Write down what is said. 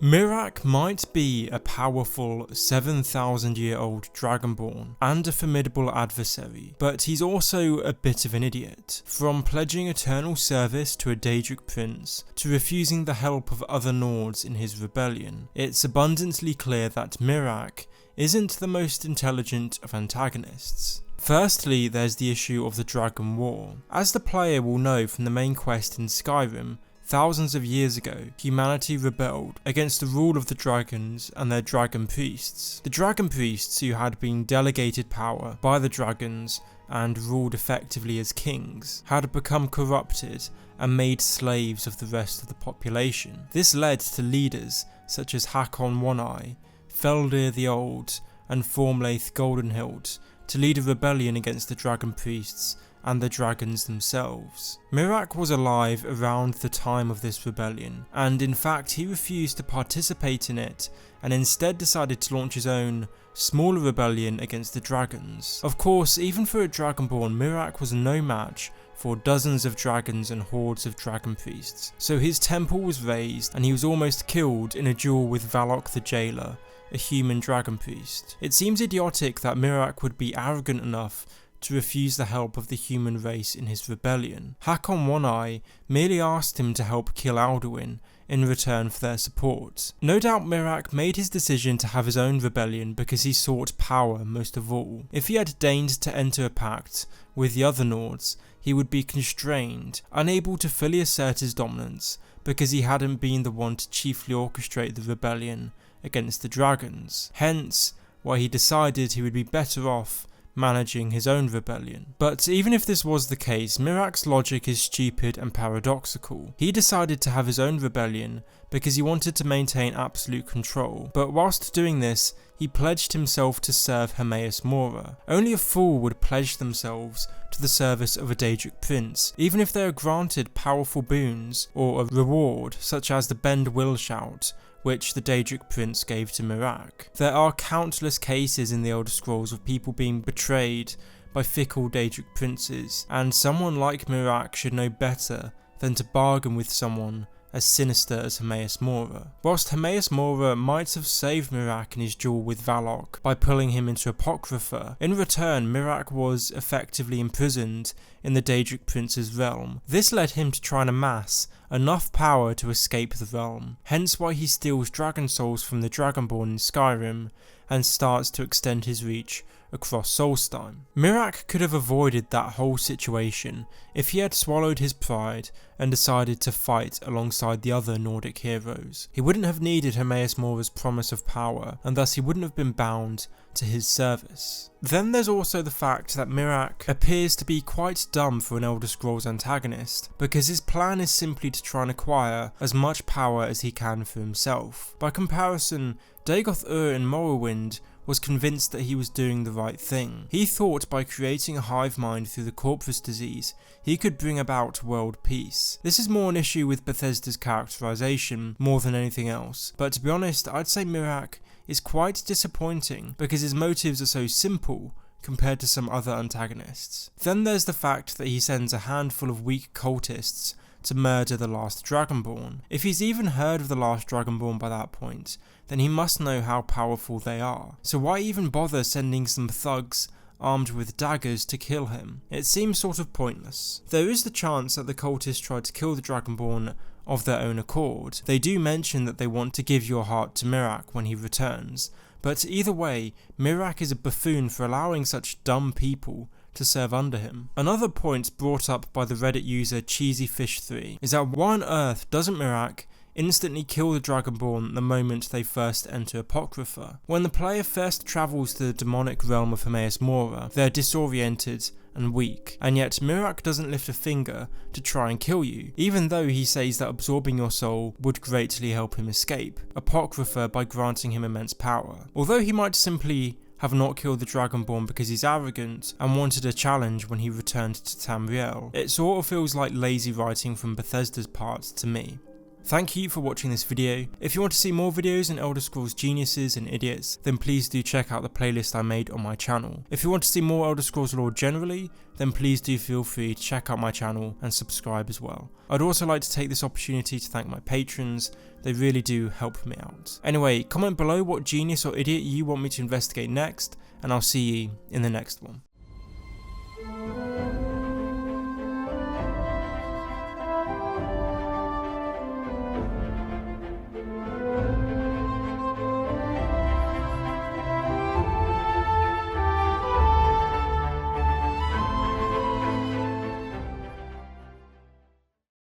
Miraak might be a powerful 7,000-year-old Dragonborn and a formidable adversary, but he's also a bit of an idiot. From pledging eternal service to a Daedric prince, to refusing the help of other Nords in his rebellion, it's abundantly clear that Miraak isn't the most intelligent of antagonists. Firstly, there's the issue of the Dragon War. As the player will know from the main quest in Skyrim, thousands of years ago, humanity rebelled against the rule of the dragons and their dragon priests. The dragon priests, who had been delegated power by the dragons and ruled effectively as kings, had become corrupted and made slaves of the rest of the population. This led to leaders such as Hakon One-Eye, Feldir the Old, and Formlaith Goldenhilt to lead a rebellion against the dragon priests and the dragons themselves. Miraak was alive around the time of this rebellion, and in fact he refused to participate in it and instead decided to launch his own, smaller rebellion against the dragons. Of course, even for a Dragonborn, Miraak was no match for dozens of dragons and hordes of dragon priests, so his temple was razed and he was almost killed in a duel with Valok the Jailer, a human dragon priest. It seems idiotic that Miraak would be arrogant enough to refuse the help of the human race in his rebellion. Hakon One-Eye merely asked him to help kill Alduin in return for their support. No doubt Miraak made his decision to have his own rebellion because he sought power most of all. If he had deigned to enter a pact with the other Nords, he would be constrained, unable to fully assert his dominance because he hadn't been the one to chiefly orchestrate the rebellion against the dragons. Hence, why he decided he would be better off managing his own rebellion. But even if this was the case, Miraak's logic is stupid and paradoxical. He decided to have his own rebellion because he wanted to maintain absolute control, but whilst doing this, he pledged himself to serve Hermaeus Mora. Only a fool would pledge themselves to the service of a Daedric prince, even if they are granted powerful boons or a reward such as the Bend Will Shout, which the Daedric prince gave to Miraak. There are countless cases in the Elder Scrolls of people being betrayed by fickle Daedric princes, and someone like Miraak should know better than to bargain with someone as sinister as Hermaeus Mora. Whilst Hermaeus Mora might have saved Miraak in his duel with Valok by pulling him into Apocrypha, in return Miraak was effectively imprisoned in the Daedric prince's realm. This led him to try and amass enough power to escape the realm, hence why he steals dragon souls from the Dragonborn in Skyrim and starts to extend his reach across Solstheim. Miraak could have avoided that whole situation if he had swallowed his pride and decided to fight alongside the other Nordic heroes. He wouldn't have needed Hermaeus Mora's promise of power, and thus he wouldn't have been bound to his service. Then there's also the fact that Miraak appears to be quite dumb for an Elder Scrolls antagonist, because his plan is simply to try and acquire as much power as he can for himself. By comparison, Dagoth Ur in Morrowind was convinced that he was doing the right thing. He thought by creating a hive mind through the corpus disease, he could bring about world peace. This is more an issue with Bethesda's characterization more than anything else, but to be honest, I'd say Miraak is quite disappointing because his motives are so simple compared to some other antagonists. Then there's the fact that he sends a handful of weak cultists to murder the last Dragonborn. If he's even heard of the last Dragonborn by that point, then he must know how powerful they are. So why even bother sending some thugs armed with daggers to kill him? It seems sort of pointless. There is the chance that the cultists tried to kill the Dragonborn of their own accord. They do mention that they want to give your heart to Miraak when he returns, but either way, Miraak is a buffoon for allowing such dumb people to serve under him. Another point brought up by the Reddit user CheesyFish3 is that why on earth doesn't Miraak instantly kill the Dragonborn the moment they first enter Apocrypha? When the player first travels to the demonic realm of Hermaeus Mora, they're disoriented and weak, and yet Miraak doesn't lift a finger to try and kill you, even though he says that absorbing your soul would greatly help him escape Apocrypha by granting him immense power. Although he might simply have not killed the Dragonborn because he's arrogant and wanted a challenge when he returned to Tamriel, it sort of feels like lazy writing from Bethesda's part to me. Thank you for watching this video. If you want to see more videos on Elder Scrolls Geniuses and Idiots, then please do check out the playlist I made on my channel. If you want to see more Elder Scrolls lore generally, then please do feel free to check out my channel and subscribe as well. I'd also like to take this opportunity to thank my patrons, they really do help me out. Anyway, comment below what genius or idiot you want me to investigate next, and I'll see you in the next one.